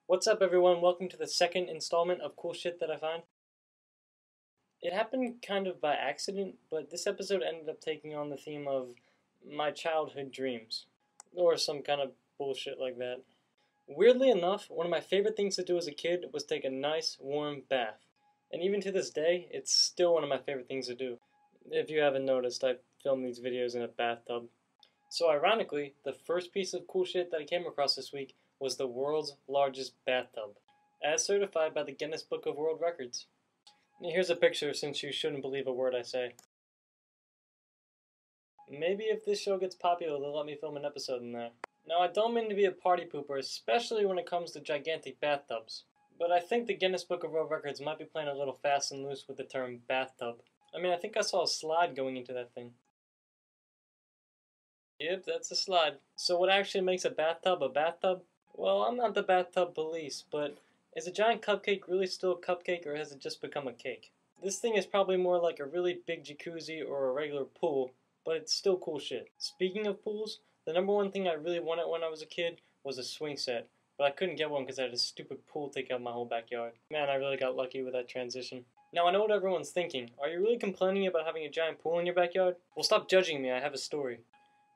What's up, everyone? Welcome to the second installment of Cool Shit That I Find. It happened kind of by accident, but this episode ended up taking on the theme of my childhood dreams, or some kind of bullshit like that. Weirdly enough, one of my favorite things to do as a kid was take a nice, warm bath. And even to this day, it's still one of my favorite things to do. If you haven't noticed, I filmed these videos in a bathtub. So ironically, the first piece of cool shit that I came across this week was the world's largest bathtub, as certified by the Guinness Book of World Records. And here's a picture since you shouldn't believe a word I say. Maybe if this show gets popular, they'll let me film an episode in there. Now, I don't mean to be a party pooper, especially when it comes to gigantic bathtubs, but I think the Guinness Book of World Records might be playing a little fast and loose with the term bathtub. I think I saw a slide going into that thing. Yep, that's a slide. So what actually makes a bathtub a bathtub? Well, I'm not the bathtub police, but is a giant cupcake really still a cupcake, or has it just become a cake? This thing is probably more like a really big jacuzzi or a regular pool, but it's still cool shit. Speaking of pools, the number one thing I really wanted when I was a kid was a swing set, but I couldn't get one because I had a stupid pool take out my whole backyard. Man, I really got lucky with that transition. Now, I know what everyone's thinking. Are you really complaining about having a giant pool in your backyard? Well, stop judging me, I have a story.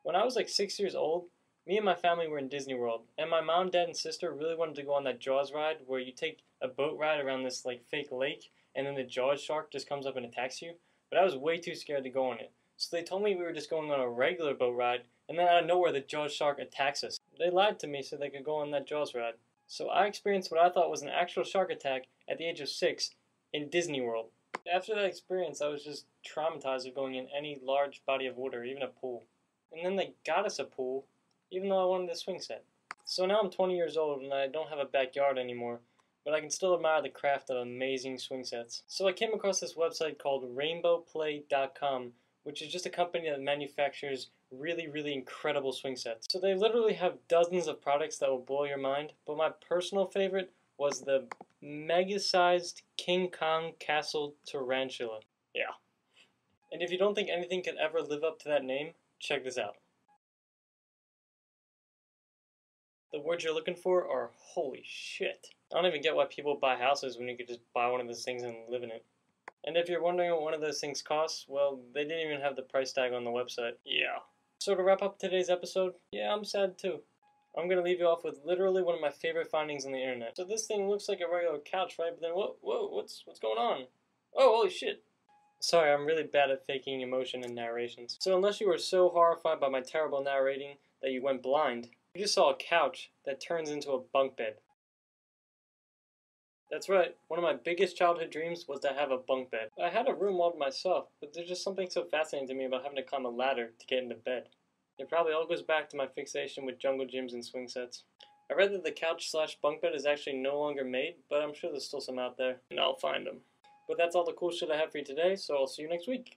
When I was like 6 years old, me and my family were in Disney World, and my mom, dad, and sister really wanted to go on that Jaws ride where you take a boat ride around this like fake lake, and then the Jaws shark just comes up and attacks you. But I was way too scared to go on it. So they told me we were just going on a regular boat ride, and then out of nowhere the Jaws shark attacks us. They lied to me so they could go on that Jaws ride. So I experienced what I thought was an actual shark attack at the age of 6 in Disney World. After that experience, I was just traumatized of going in any large body of water, even a pool. And then they got us a pool, even though I wanted a swing set. So now I'm 20 years old and I don't have a backyard anymore, but I can still admire the craft of amazing swing sets. So I came across this website called RainbowPlay.com, which is just a company that manufactures really incredible swing sets. So they literally have dozens of products that will blow your mind, but my personal favorite was the mega-sized King Kong Castle Tarantula. Yeah. And if you don't think anything can ever live up to that name, check this out. The words you're looking for are holy shit. I don't even get why people buy houses when you could just buy one of those things and live in it. And if you're wondering what one of those things costs, well, they didn't even have the price tag on the website. Yeah. So to wrap up today's episode, yeah, I'm sad too. I'm gonna leave you off with literally one of my favorite findings on the internet. So this thing looks like a regular couch, right? But then what's going on? Oh, holy shit. Sorry, I'm really bad at faking emotion in narrations. So unless you were so horrified by my terrible narrating that you went blind, you just saw a couch that turns into a bunk bed. That's right, one of my biggest childhood dreams was to have a bunk bed. I had a room all to myself, but there's just something so fascinating to me about having to climb a ladder to get into bed. It probably all goes back to my fixation with jungle gyms and swing sets. I read that the couch/bunk bed is actually no longer made, but I'm sure there's still some out there, and I'll find them. But that's all the cool shit I have for you today, so I'll see you next week.